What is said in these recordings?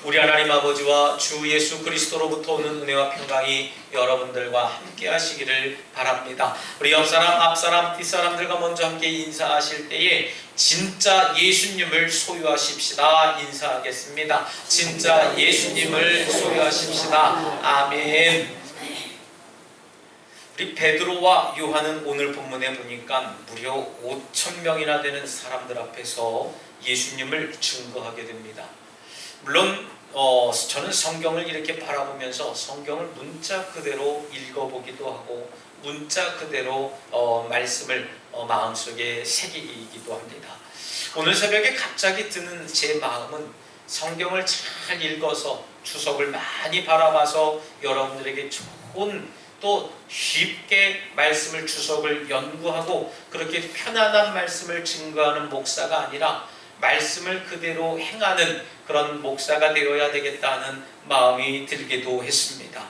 우리 하나님 아버지와 주 예수 그리스도로부터 오는 은혜와 평강이 여러분들과 함께 하시기를 바랍니다. 우리 옆사람, 앞사람, 뒷사람들과 먼저 함께 인사하실 때에 진짜 예수님을 소유하십시다. 인사하겠습니다. 진짜 예수님을 소유하십시다. 아멘. 우리 베드로와 요한은 오늘 본문에 보니까 무려 5,000명이나 되는 사람들 앞에서 예수님을 증거하게 됩니다. 물론 저는 성경을 이렇게 바라보면서 성경을 문자 그대로 읽어보기도 하고 문자 그대로 말씀을 마음속에 새기기도 합니다. 오늘 새벽에 갑자기 드는 제 마음은 성경을 잘 읽어서 주석을 많이 바라봐서 여러분들에게 좋은 또 쉽게 말씀을 주석을 연구하고 그렇게 편안한 말씀을 증거하는 목사가 아니라 말씀을 그대로 행하는 그런 목사가 되어야 되겠다는 마음이 들기도 했습니다.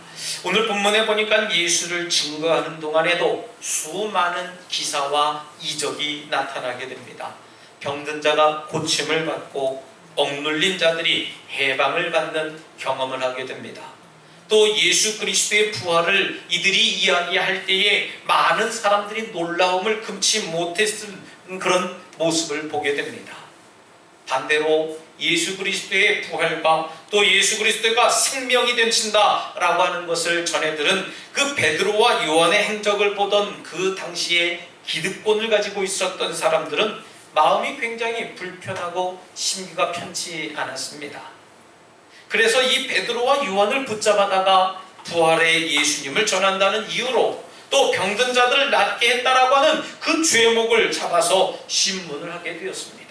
오늘 본문에 보니까 예수를 증거하는 동안에도 수많은 기사와 이적이 나타나게 됩니다. 병든 자가 고침을 받고 억눌린 자들이 해방을 받는 경험을 하게 됩니다. 또 예수 그리스도의 부활을 이들이 이야기할 때에 많은 사람들이 놀라움을 금치 못했던 그런 모습을 보게 됩니다. 반대로 예수 그리스도의 부활과 또 예수 그리스도가 생명이 되신다라고 하는 것을 전해들은 그 베드로와 요한의 행적을 보던 그 당시에 기득권을 가지고 있었던 사람들은 마음이 굉장히 불편하고 심기가 편치 않았습니다. 그래서 이 베드로와 요한을 붙잡아다가 부활의 예수님을 전한다는 이유로 또 병든 자들을 낫게 했다라고 하는 그 죄목을 잡아서 신문을 하게 되었습니다.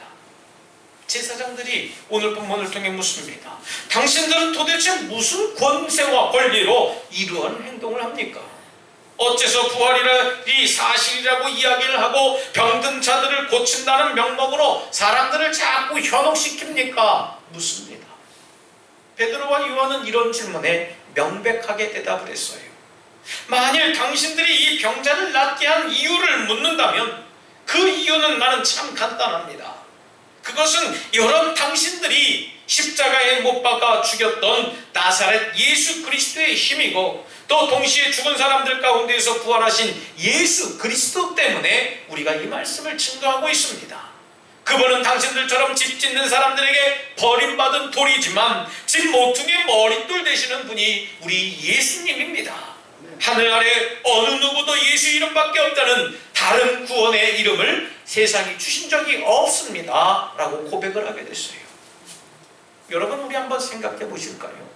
제사장들이 오늘 본문을 통해 묻습니다. 당신들은 도대체 무슨 권세와 권리로 이러한 행동을 합니까? 어째서 부활이 사실이라고 이야기를 하고 병든 자들을 고친다는 명목으로 사람들을 자꾸 현혹시킵니까? 묻습니다. 베드로와 요한은 이런 질문에 명백하게 대답을 했어요. 만일 당신들이 이 병자를 낫게 한 이유를 묻는다면 그 이유는 나는 참 간단합니다. 그것은 여러분 당신들이 십자가에 못 박아 죽였던 나사렛 예수 그리스도의 힘이고 또 동시에 죽은 사람들 가운데에서 부활하신 예수 그리스도 때문에 우리가 이 말씀을 증거하고 있습니다. 그분은 당신들처럼 집 짓는 사람들에게 버림받은 돌이지만 집 모퉁이의 머릿돌 되시는 분이 우리 예수님입니다. 하늘 아래 어느 누구도 예수 이름밖에 없다는 다른 구원의 이름을 세상이 주신 적이 없습니다 라고 고백을 하게 됐어요. 여러분 우리 한번 생각해 보실까요?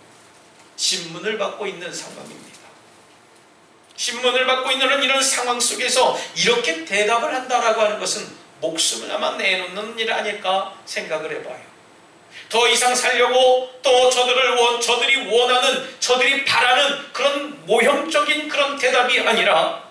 신문을 받고 있는 상황입니다. 신문을 받고 있는 이런 상황 속에서 이렇게 대답을 한다라고 하는 것은 목숨을 아마 내놓는 일 아닐까 생각을 해봐요. 더 이상 살려고 또 저들이 원하는 저들이 바라는 그런 모형적인 그런 대답이 아니라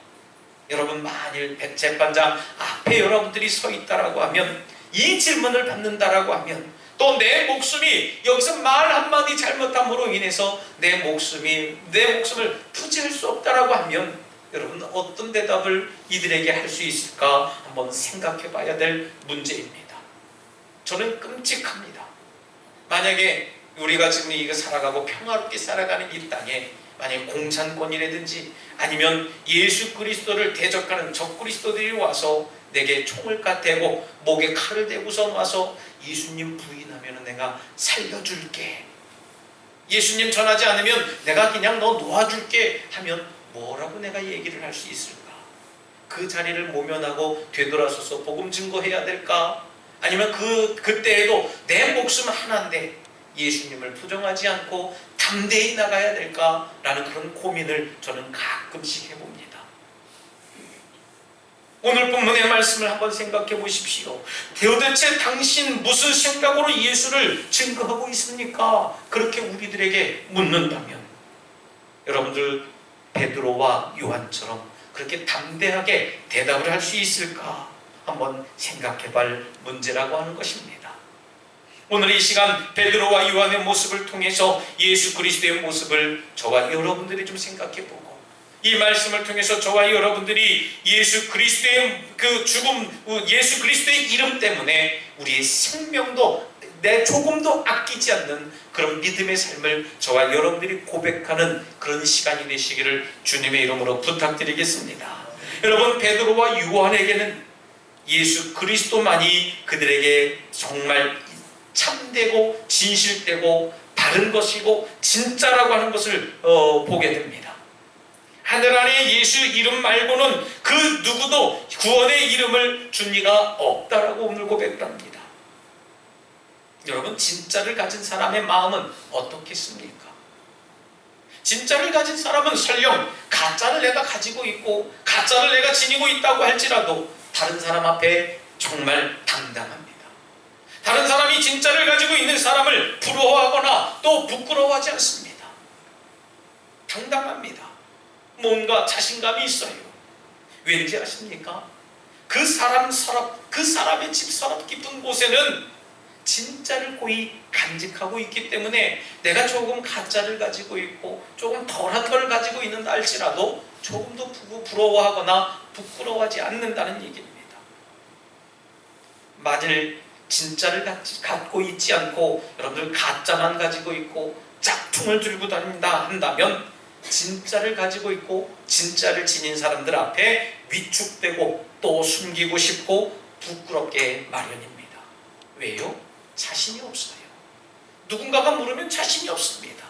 여러분 만일 재판장 앞에 여러분들이 서 있다라고 하면 이 질문을 받는다라고 하면 또 내 목숨이 여기서 말 한마디 잘못함으로 인해서 내 목숨을 부지할 수 없다라고 하면 여러분 어떤 대답을 이들에게 할 수 있을까 한번 생각해 봐야 될 문제입니다. 저는 끔찍합니다. 만약에 우리가 지금 이거 살아가고 평화롭게 살아가는 이 땅에 만약에 공산권이라든지 아니면 예수 그리스도를 대적하는 적그리스도들이 와서 내게 총을 대고 목에 칼을 대고서 와서 예수님 부인하면 내가 살려줄게, 예수님 전하지 않으면 내가 그냥 너 놓아줄게 하면 뭐라고 내가 얘기를 할 수 있을까? 그 자리를 모면하고 되돌아서서 복음 증거해야 될까? 아니면 그때에도 내 목숨 하나인데 예수님을 부정하지 않고 담대히 나가야 될까라는 그런 고민을 저는 가끔씩 해봅니다. 오늘 본문의 말씀을 한번 생각해 보십시오. 도대체 당신 무슨 생각으로 예수를 증거하고 있습니까? 그렇게 우리들에게 묻는다면 여러분들 베드로와 요한처럼 그렇게 담대하게 대답을 할 수 있을까? 한번 생각해 볼 문제라고 하는 것입니다. 오늘 이 시간 베드로와 요한의 모습을 통해서 예수 그리스도의 모습을 저와 여러분들이 좀 생각해 보고 이 말씀을 통해서 저와 여러분들이 예수 그리스도의 그 죽음, 예수 그리스도의 이름 때문에 우리의 생명도 내 조금도 아끼지 않는 그런 믿음의 삶을 저와 여러분들이 고백하는 그런 시간이 되시기를 주님의 이름으로 부탁드리겠습니다. 여러분, 베드로와 요한에게는 예수 그리스도만이 그들에게 정말 참되고 진실되고 바른 것이고 진짜라고 하는 것을 보게 됩니다. 하늘 안에 예수 이름 말고는 그 누구도 구원의 이름을 준 이가 없다라고 오늘 고백합니다. 여러분, 진짜를 가진 사람의 마음은 어떻겠습니까? 진짜를 가진 사람은 설령 가짜를 내가 가지고 있고 가짜를 내가 지니고 있다고 할지라도 다른 사람 앞에 정말 당당합니다. 다른 사람이 진짜를 가지고 있는 사람을 부러워하거나 또 부끄러워하지 않습니다. 당당합니다. 뭔가 자신감이 있어요. 왠지 아십니까? 그 사람의 집 서랍 깊은 곳에는 진짜를 고이 간직하고 있기 때문에 내가 조금 가짜를 가지고 있고 조금 덜한 걸 가지고 있는다 할지라도 조금도 부러워하거나 부끄러워하지 않는다는 얘기입니다. 만일 진짜를 갖고 있지 않고 여러분들 가짜만 가지고 있고 짝퉁을 들고 다닌다 한다면 진짜를 가지고 있고 진짜를 지닌 사람들 앞에 위축되고 또 숨기고 싶고 부끄럽게 마련입니다. 왜요? 자신이 없어요. 누군가가 물으면 자신이 없습니다.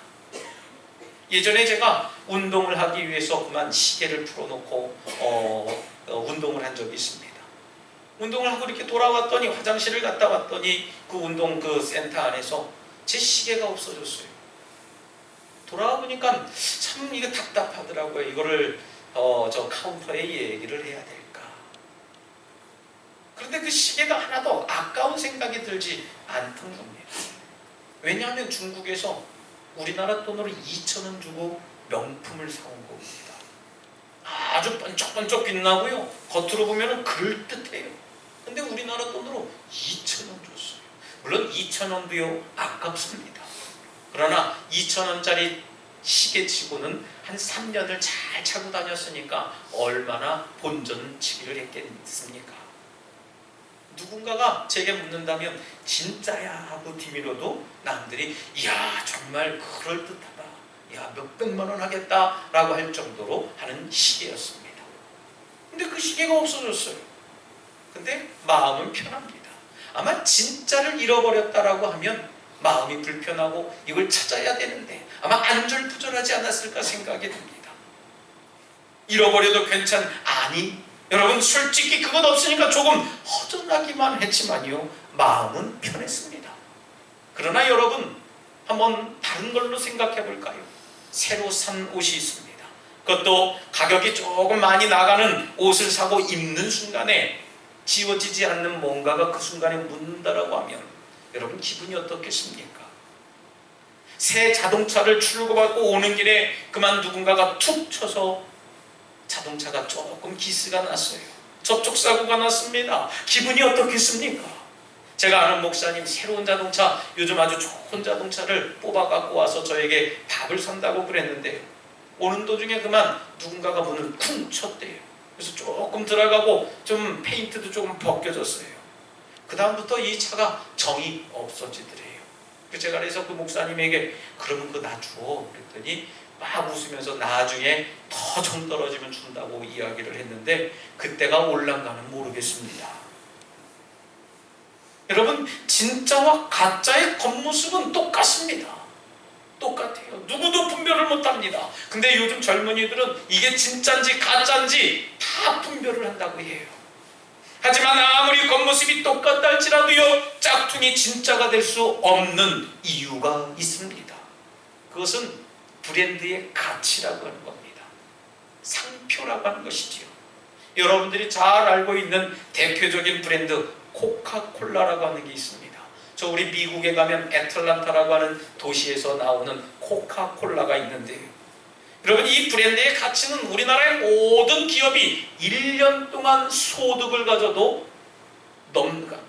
예전에 제가 운동을 하기 위해서 그만 시계를 풀어놓고 운동을 한 적이 있습니다. 운동을 하고 이렇게 돌아왔더니 화장실을 갔다 왔더니 그 운동 그 센터 안에서 제 시계가 없어졌어요. 돌아와 보니까 참 이게 답답하더라고요. 이거를 저 카운터에 얘기를 해야 될까. 그런데 그 시계가 하나도 아까운 생각이 들지 않던 겁니다. 왜냐하면 중국에서 우리나라 돈으로 2,000원 주고 명품을 사온 겁니다. 아주 번쩍번쩍 빛나고요. 겉으로 보면 그럴듯해요. 근데 우리나라 돈으로 2,000원 줬어요. 물론 2,000원도요 아깝습니다. 그러나 2,000원짜리 시계치고는 한 3년을 잘 차고 다녔으니까 얼마나 본전치기를 했겠습니까? 누군가가 제게 묻는다면 진짜야 하고 뒤밀어도 남들이 이야 정말 그럴듯하다, 야 몇백만 원 하겠다 라고 할 정도로 하는 시계였습니다. 근데 그 시계가 없어졌어요. 근데 마음은 편합니다. 아마 진짜를 잃어버렸다라고 하면 마음이 불편하고 이걸 찾아야 되는데 아마 안절부절하지 않았을까 생각이 듭니다. 잃어버려도 아니 여러분 솔직히 그것 없으니까 조금 허전하기만 했지만요 마음은 편했습니다. 그러나 여러분 한번 다른 걸로 생각해 볼까요? 새로 산 옷이 있습니다. 그것도 가격이 조금 많이 나가는 옷을 사고 입는 순간에 지워지지 않는 뭔가가 그 순간에 묻는다라고 하면 여러분 기분이 어떻겠습니까? 새 자동차를 출고받고 오는 길에 그만 누군가가 툭 쳐서 자동차가 조금 기스가 났어요. 접촉사고가 났습니다. 기분이 어떻겠습니까? 제가 아는 목사님 새로운 자동차, 요즘 아주 좋은 자동차를 뽑아갖고 와서 저에게 밥을 산다고 그랬는데 오는 도중에 그만 누군가가 문을 쿵 쳤대요. 그래서 조금 들어가고 좀 페인트도 조금 벗겨졌어요. 그 다음부터 이 차가 정이 없어지더래요. 제가 그래서 그 목사님에게 그러면 그거 나 줘 그랬더니 막 웃으면서 나중에 더 정 떨어지면 준다고 이야기를 했는데 그때가 올란가는 모르겠습니다. 여러분 진짜와 가짜의 겉모습은 똑같습니다. 똑같아요. 누구도 분별을 못합니다. 근데 요즘 젊은이들은 이게 진짜인지 가짜인지 다 분별을 한다고 해요. 하지만 아무리 겉모습이 똑같다 할지라도요 짝퉁이 진짜가 될 수 없는 이유가 있습니다. 그것은 브랜드의 가치라고 하는 겁니다. 상표라고 하는 것이지요. 여러분들이 잘 알고 있는 대표적인 브랜드 코카콜라라고 하는 게 있습니다. 저 우리 미국에 가면 애틀란타라고 하는 도시에서 나오는 코카콜라가 있는데요. 여러분 이 브랜드의 가치는 우리나라의 모든 기업이 1년 동안 소득을 가져도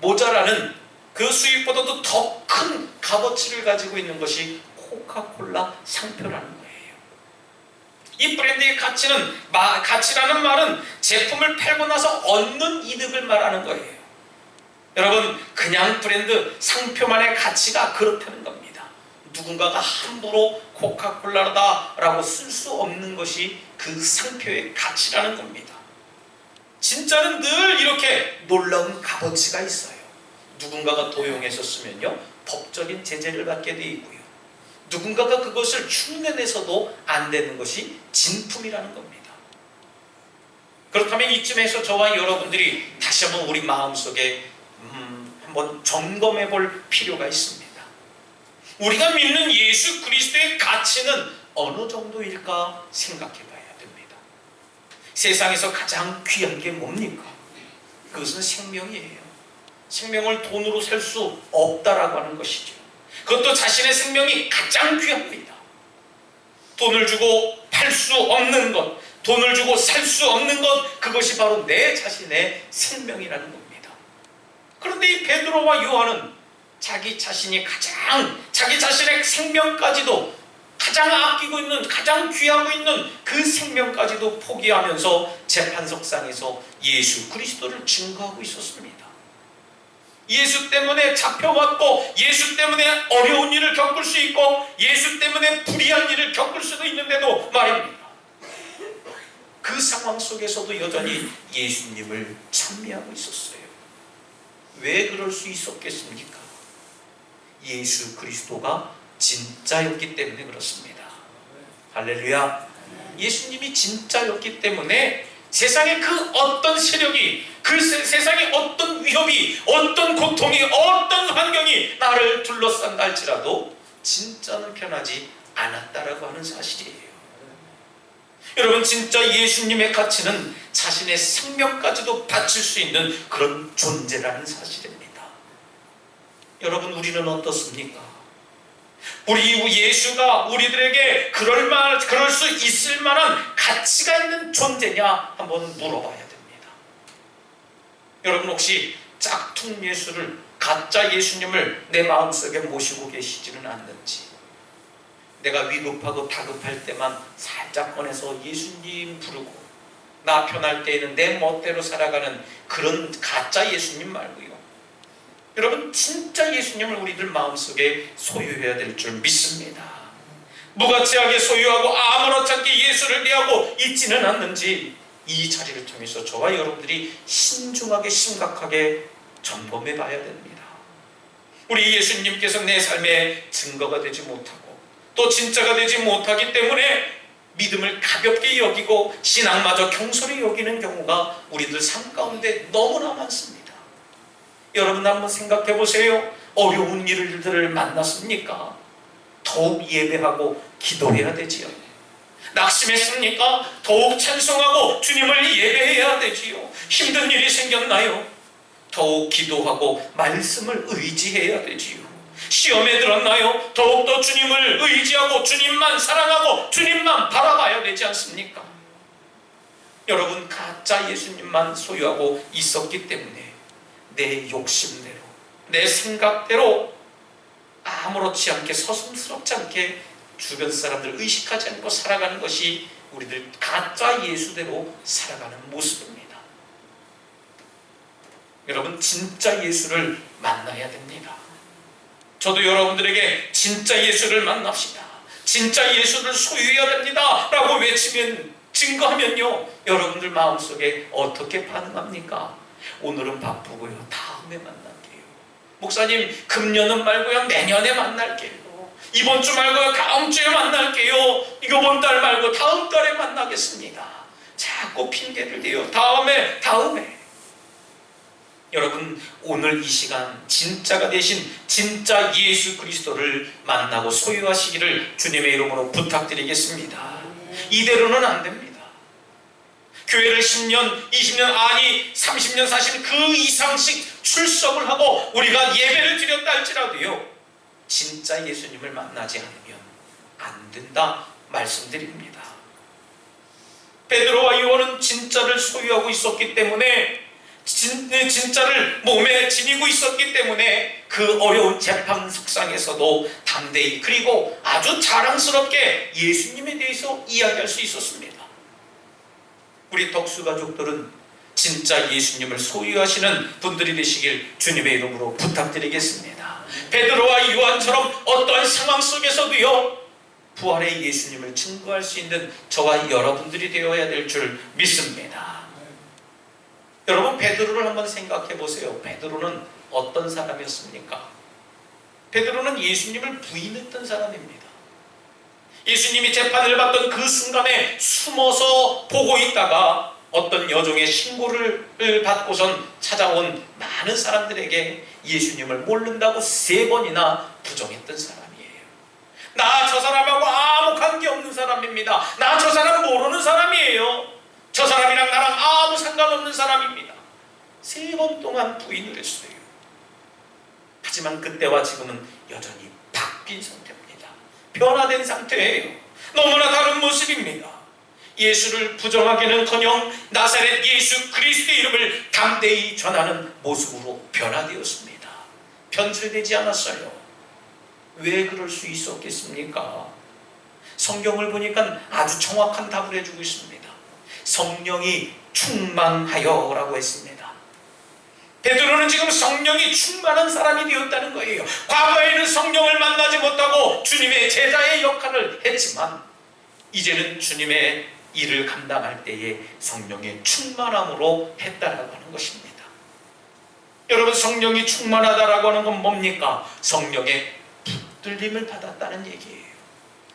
모자라는 그 수익보다도 더 큰 값어치를 가지고 있는 것이 코카콜라 상표라는 거예요. 이 브랜드의 가치라는 말은 제품을 팔고 나서 얻는 이득을 말하는 거예요. 여러분, 그냥 브랜드 상표만의 가치가 그렇다는 겁니다. 누군가가 함부로 코카콜라다라고 쓸 수 없는 것이 그 상표의 가치라는 겁니다. 진짜는 늘 이렇게 놀라운 값어치가 있어요. 누군가가 도용해서 쓰면요, 법적인 제재를 받게 되어 있고요. 누군가가 그것을 흉내내서도 안 되는 것이 진품이라는 겁니다. 그렇다면 이쯤에서 저와 여러분들이 다시 한번 우리 마음속에 한번 점검해 볼 필요가 있습니다. 우리가 믿는 예수 그리스도의 가치는 어느 정도일까 생각해 봐야 됩니다. 세상에서 가장 귀한 게 뭡니까? 그것은 생명이에요. 생명을 돈으로 살 수 없다라고 하는 것이죠. 그것도 자신의 생명이 가장 귀합니다. 돈을 주고 팔 수 없는 것, 돈을 주고 살 수 없는 것, 그것이 바로 내 자신의 생명이라는 겁니다. 그런데 이 베드로와 요한은 자기 자신이 자기 자신의 생명까지도 가장 아끼고 있는, 가장 귀하고 있는 그 생명까지도 포기하면서 재판석상에서 예수 그리스도를 증거하고 있었습니다. 예수 때문에 잡혀왔고, 예수 때문에 어려운 일을 겪을 수 있고, 예수 때문에 불의한 일을 겪을 수도 있는데도 말입니다. 그 상황 속에서도 여전히 예수님을 찬미하고 있었어요. 왜 그럴 수 있었겠습니까? 예수 그리스도가 진짜였기 때문에 그렇습니다. 할렐루야. 예수님이 진짜였기 때문에 세상의 그 어떤 세력이, 그 세상의 어떤 위협이, 어떤 고통이, 어떤 환경이 나를 둘러싼다 할지라도 진짜는 변하지 않았다라고 하는 사실이에요. 여러분, 진짜 예수님의 가치는 자신의 생명까지도 바칠 수 있는 그런 존재라는 사실입니다. 여러분, 우리는 어떻습니까? 우리 예수가 우리들에게 그럴 수 있을 만한 가치가 있는 존재냐 한번 물어봐야 됩니다. 여러분, 혹시 짝퉁 예수를, 가짜 예수님을 내 마음속에 모시고 계시지는 않는지, 내가 위급하고 다급할 때만 살짝 꺼내서 예수님 부르고, 나 편할 때에는 내 멋대로 살아가는 그런 가짜 예수님 말고요, 여러분, 진짜 예수님을 우리들 마음속에 소유해야 될 줄 믿습니다. 무가치하게 소유하고 아무렇지 않게 예수를 대하고 있지는 않는지, 이 자리를 통해서 저와 여러분들이 신중하게 심각하게 점검해 봐야 됩니다. 우리 예수님께서 내 삶의 증거가 되지 못하고 또 진짜가 되지 못하기 때문에 믿음을 가볍게 여기고 신앙마저 경솔히 여기는 경우가 우리들 삶 가운데 너무나 많습니다. 여러분, 한번 생각해 보세요. 어려운 일들을 만났습니까? 더욱 예배하고 기도해야 되지요. 낙심했습니까? 더욱 찬송하고 주님을 예배해야 되지요. 힘든 일이 생겼나요? 더욱 기도하고 말씀을 의지해야 되지요. 시험에 들었나요? 더욱더 주님을 의지하고 주님만 사랑하고 주님만 바라봐야 되지 않습니까? 여러분, 가짜 예수님만 소유하고 있었기 때문에 내 욕심대로, 내 생각대로 아무렇지 않게, 서슴스럽지 않게 주변 사람들 의식하지 않고 살아가는 것이 우리들 가짜 예수대로 살아가는 모습입니다. 여러분, 진짜 예수를 만나야 됩니다. 저도 여러분들에게 진짜 예수를 만납시다, 진짜 예수를 소유해야 됩니다 라고 외치면, 증거하면요, 여러분들 마음속에 어떻게 반응합니까? 오늘은 바쁘고요, 다음에 만날게요. 목사님, 금년은 말고요, 내년에 만날게요. 이번 주 말고요, 다음 주에 만날게요. 이번 달 말고 다음 달에 만나겠습니다. 자꾸 핑계를 대요. 다음에. 여러분, 오늘 이 시간 진짜가 되신 진짜 예수 그리스도를 만나고 소유하시기를 주님의 이름으로 부탁드리겠습니다. 이대로는 안 됩니다. 교회를 10년, 20년, 아니 30년, 40년 그 이상씩 출석을 하고 우리가 예배를 드렸다 할지라도요, 진짜 예수님을 만나지 않으면 안 된다 말씀드립니다. 베드로와 요한은 진짜를 소유하고 있었기 때문에, 진짜를 몸에 지니고 있었기 때문에 그 어려운 재판석상에서도 담대히, 그리고 아주 자랑스럽게 예수님에 대해서 이야기할 수 있었습니다. 우리 덕수 가족들은 진짜 예수님을 소유하시는 분들이 되시길 주님의 이름으로 부탁드리겠습니다. 베드로와 요한처럼 어떠한 상황 속에서도요, 부활의 예수님을 증거할 수 있는 저와 여러분들이 되어야 될 줄 믿습니다. 여러분, 베드로를 한번 생각해 보세요. 베드로는 어떤 사람이었습니까? 베드로는 예수님을 부인했던 사람입니다. 예수님이 재판을 받던 그 순간에 숨어서 보고 있다가 어떤 여종의 신고를 받고선 찾아온 많은 사람들에게 예수님을 모른다고 3번이나 부정했던 사람이에요. 나 저 사람하고 아무 관계없는 사람입니다. 나 저 사람 모르는 사람이에요. 저 사람이랑 나랑 아무 상관없는 사람입니다. 3번 동안 부인을 했어요. 하지만 그때와 지금은 여전히 바뀐 상태입니다. 변화된 상태예요. 너무나 다른 모습입니다. 예수를 부정하기는커녕 나사렛 예수 그리스도의 이름을 담대히 전하는 모습으로 변화되었습니다. 변질되지 않았어요. 왜 그럴 수 있었겠습니까? 성경을 보니까 아주 정확한 답을 해주고 있습니다. 성령이 충만하여 라고 했습니다. 베드로는 지금 성령이 충만한 사람이 되었다는 거예요. 과거에는 성령을 만나지 못하고 주님의 제자의 역할을 했지만 이제는 주님의 일을 감당할 때에 성령의 충만함으로 했다라고 하는 것입니다. 여러분, 성령이 충만하다라고 하는 건 뭡니까? 성령의 붙들림을 받았다는 얘기예요.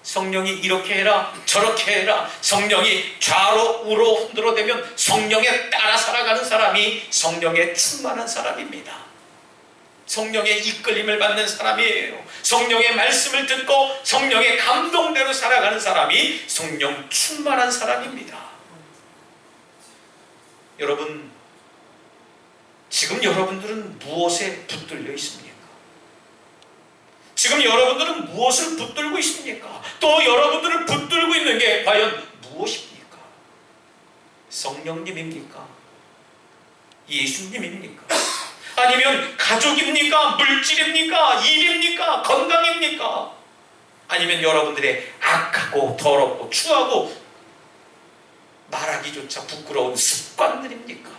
성령이 이렇게 해라 저렇게 해라, 성령이 좌로 우로 흔들어대면 성령에 따라 살아가는 사람이 성령에 충만한 사람입니다. 성령의 이끌림을 받는 사람이에요. 성령의 말씀을 듣고 성령의 감동대로 살아가는 사람이 성령 충만한 사람입니다. 여러분, 지금 여러분들은 무엇에 붙들려 있습니까? 지금 여러분들은 무엇을 붙들고 있습니까? 또 여러분들을 붙들고 있는 게 과연 무엇입니까? 성령님입니까? 예수님입니까? 아니면 가족입니까? 물질입니까? 일입니까? 건강입니까? 아니면 여러분들의 악하고 더럽고 추하고 말하기조차 부끄러운 습관들입니까?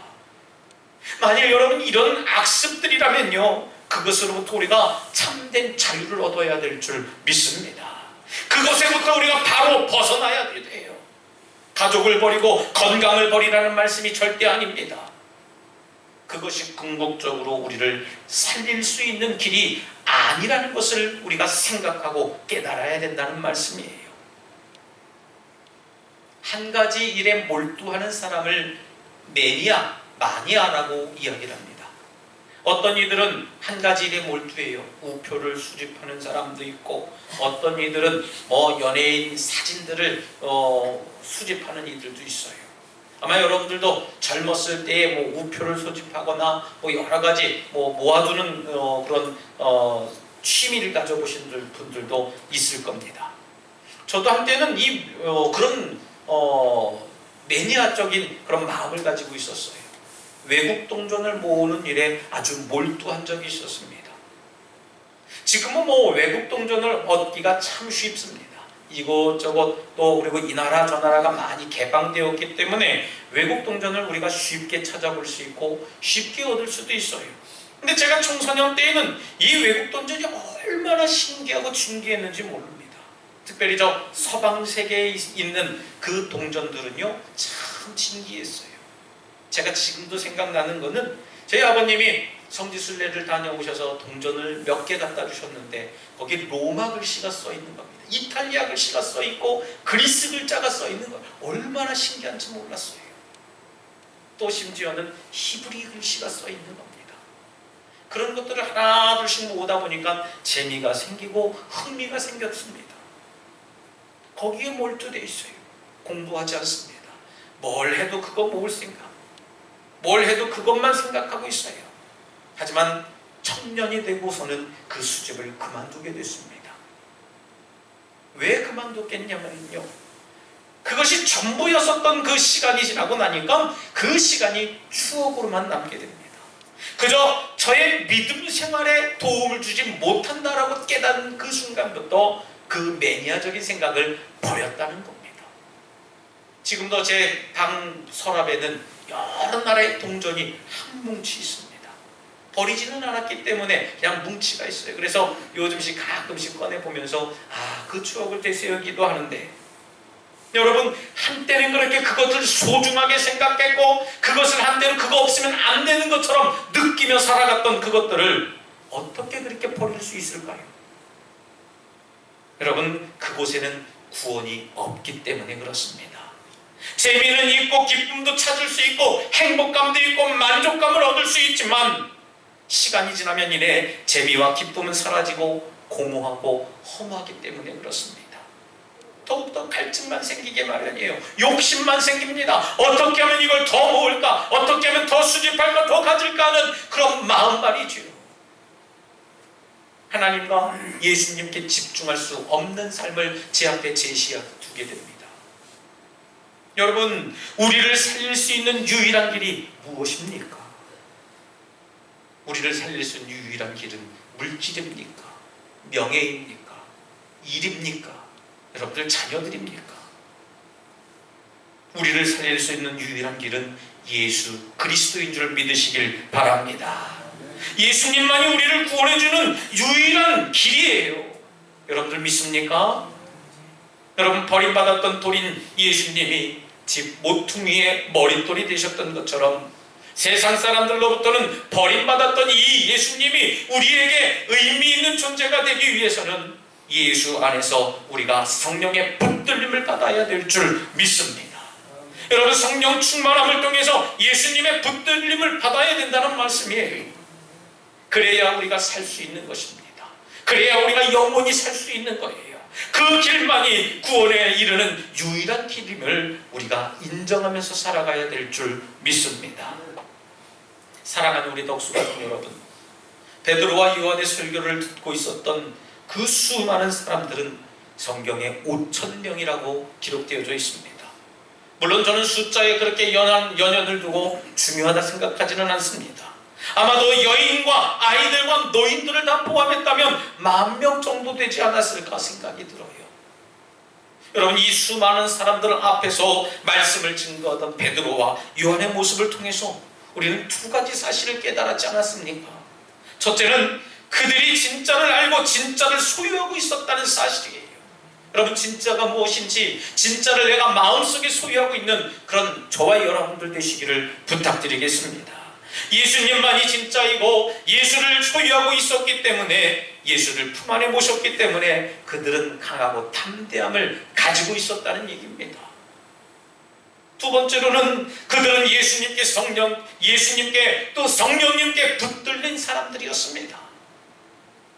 만일 여러분 이런 악습들이라면요, 그것으로부터 우리가 참된 자유를 얻어야 될 줄 믿습니다. 그것에부터 우리가 바로 벗어나야 돼요. 가족을 버리고 건강을 버리라는 말씀이 절대 아닙니다. 그것이 궁극적으로 우리를 살릴 수 있는 길이 아니라는 것을 우리가 생각하고 깨달아야 된다는 말씀이에요. 한 가지 일에 몰두하는 사람을 매니아, 마니아라고 이야기를 합니다. 어떤 이들은 한 가지 일에 몰두해요. 우표를 수집하는 사람도 있고, 어떤 이들은 연예인 사진들을 수집하는 이들도 있어요. 아마 여러분들도 젊었을 때에 우표를 수집하거나 여러 가지 모아두는 그런 취미를 가져보신 분들도 있을 겁니다. 저도 한때는 그런 매니아적인 그런 마음을 가지고 있었어요. 외국 동전을 모으는 일에 아주 몰두한 적이 있었습니다. 지금은 외국 동전을 얻기가 참 쉽습니다. 이곳저곳 또 그리고 이 나라 저 나라가 많이 개방되었기 때문에 외국 동전을 우리가 쉽게 찾아볼 수 있고 쉽게 얻을 수도 있어요. 근데 제가 청소년 때에는 이 외국 동전이 얼마나 신기하고 진귀했는지 모릅니다. 특별히 저 서방 세계에 있는 그 동전들은요, 참 진귀했어요. 제가 지금도 생각나는 거는 저희 아버님이 성지순례를 다녀오셔서 동전을 몇 개 갖다 주셨는데 거기 로마 글씨가 써 있는 겁니다. 이탈리아 글씨가 써 있고 그리스 글자가 써 있는 거, 얼마나 신기한지 몰랐어요. 또 심지어는 히브리 글씨가 써 있는 겁니다. 그런 것들을 하나 둘씩 모으다 보니까 재미가 생기고 흥미가 생겼습니다. 거기에 몰두되어 있어요. 공부하지 않습니다. 뭘 해도 그거 모을 생각, 뭘 해도 그것만 생각하고 있어요. 하지만 청년이 되고서는 그 수집을 그만두게 됐습니다. 왜 그만뒀겠냐면요, 그것이 전부였었던 그 시간이 지나고 나니까 그 시간이 추억으로만 남게 됩니다. 그저 저의 믿음 생활에 도움을 주지 못한다라고 깨닫는 그 순간부터 그 매니아적인 생각을 버렸다는 겁니다. 지금도 제 방 서랍에는 여러 나라의 동전이 한 뭉치 있습니다. 버리지는 않았기 때문에 그냥 뭉치가 있어요. 그래서 요즘씩 가끔씩 꺼내보면서 그 추억을 되새기도 하는데, 여러분, 한때는 그렇게 그것을 소중하게 생각했고 그것을 한때는 그거 없으면 안 되는 것처럼 느끼며 살아갔던 그것들을 어떻게 그렇게 버릴 수 있을까요? 여러분, 그곳에는 구원이 없기 때문에 그렇습니다. 재미는 있고 기쁨도 찾을 수 있고 행복감도 있고 만족감을 얻을 수 있지만 시간이 지나면 이래 재미와 기쁨은 사라지고 공허하고 허무하기 때문에 그렇습니다. 더욱더 갈증만 생기게 마련이에요. 욕심만 생깁니다. 어떻게 하면 이걸 더 모을까? 어떻게 하면 더 수집할까? 더 가질까 하는 그런 마음 말이죠. 하나님과 예수님께 집중할 수 없는 삶을 제 앞에 제시두게 됩니다. 여러분, 우리를 살릴 수 있는 유일한 길이 무엇입니까? 우리를 살릴 수 있는 유일한 길은 물질입니까? 명예입니까? 일입니까? 여러분들 자녀들입니까? 우리를 살릴 수 있는 유일한 길은 예수 그리스도인 줄 믿으시길 바랍니다. 예수님만이 우리를 구원해주는 유일한 길이에요. 여러분들 믿습니까? 여러분, 버림받았던 돌인 예수님이 집 모퉁이의 머릿돌이 되셨던 것처럼 세상 사람들로부터는 버림받았던 이 예수님이 우리에게 의미 있는 존재가 되기 위해서는 예수 안에서 우리가 성령의 붙들림을 받아야 될 줄 믿습니다. 여러분, 성령 충만함을 통해서 예수님의 붙들림을 받아야 된다는 말씀이에요. 그래야 우리가 살 수 있는 것입니다. 그래야 우리가 영원히 살 수 있는 거예요. 그 길만이 구원에 이르는 유일한 길임을 우리가 인정하면서 살아가야 될 줄 믿습니다. 사랑하는 우리 덕수가족 여러분, 베드로와 요한의 설교를 듣고 있었던 그 수많은 사람들은 성경에 5,000명이라고 기록되어져 있습니다. 물론 저는 숫자에 그렇게 연연을 두고 중요하다 생각하지는 않습니다. 아마도 여인과 아이들과 노인들을 다 포함했다면 10,000명 정도 되지 않았을까 생각이 들어요. 여러분, 이 수많은 사람들 앞에서 말씀을 증거하던 베드로와 요한의 모습을 통해서 우리는 두 가지 사실을 깨달았지 않았습니까? 첫째는 그들이 진짜를 알고 진짜를 소유하고 있었다는 사실이에요. 여러분, 진짜가 무엇인지, 진짜를 내가 마음속에 소유하고 있는 그런 저와 여러분들 되시기를 부탁드리겠습니다. 예수님만이 진짜이고 예수를 소유하고 있었기 때문에, 예수를 품 안에 모셨기 때문에 그들은 강하고 담대함을 가지고 있었다는 얘기입니다. 두 번째로는 그들은 예수님께 또 성령님께 붙들린 사람들이었습니다.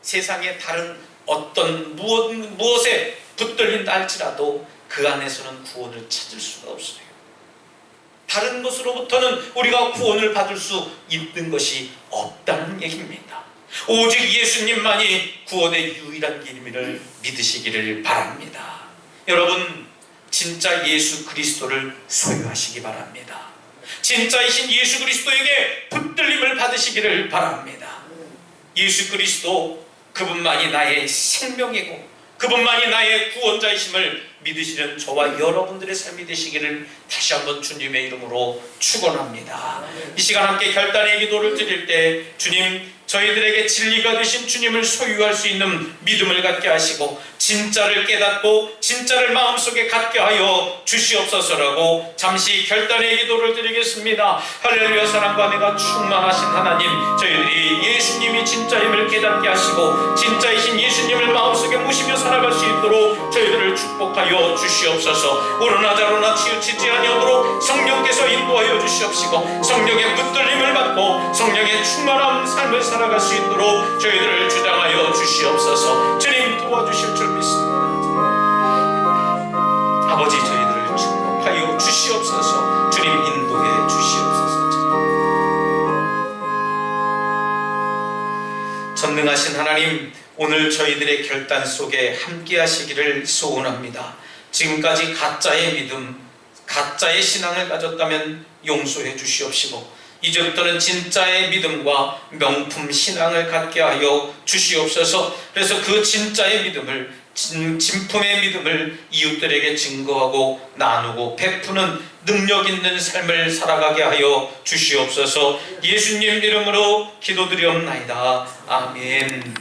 세상의 다른 어떤 무엇에 붙들린다 할지라도 그 안에서는 구원을 찾을 수가 없어요. 다른 것으로부터는 우리가 구원을 받을 수 있는 것이 없다는 얘기입니다. 오직 예수님만이 구원의 유일한 길임을 믿으시기를 바랍니다. 여러분, 진짜 예수 그리스도를 소유하시기 바랍니다. 진짜이신 예수 그리스도에게 붙들림을 받으시기를 바랍니다. 예수 그리스도, 그분만이 나의 생명이고 그분만이 나의 구원자이심을 믿으시는 저와 여러분들의 삶이 되시기를 다시 한번 주님의 이름으로 축원합니다. 이 시간 함께 결단의 기도를 드릴 때 주님, 저희들에게 진리가 되신 주님을 소유할 수 있는 믿음을 갖게 하시고 진짜를 깨닫고 진짜를 마음속에 갖게 하여 주시옵소서라고 잠시 결단의 기도를 드리겠습니다. 할렐루야. 사랑과 은혜가 충만하신 하나님, 저희들이 예수님이 진짜임을 깨닫게 하시고 진짜이신 예수님을 마음속에 모시며 살아갈 수 있도록 저희들을 축복하여 주시옵소서. 오르나 자로나 치우치지 아니하도록 성령께서 인도하여 주시옵시고 성령의 붙들림을 받고 성령의 충만한 삶을 살아갈 수 있도록 저희들을 주장하여 주시옵소서. 주님 도와주실 줄 믿습니다. 아버지, 저희들을 축복하여 주시옵소서. 주님 인도해 주시옵소서. 전능하신 하나님, 오늘 저희들의 결단 속에 함께 하시기를 소원합니다. 지금까지 가짜의 믿음, 가짜의 신앙을 가졌다면 용서해 주시옵시고 이제부터는 진짜의 믿음과 명품 신앙을 갖게 하여 주시옵소서. 그래서 그 진짜의 믿음을 진품의 믿음을 이웃들에게 증거하고 나누고 베푸는 능력 있는 삶을 살아가게 하여 주시옵소서. 예수님 이름으로 기도드리옵나이다. 아멘.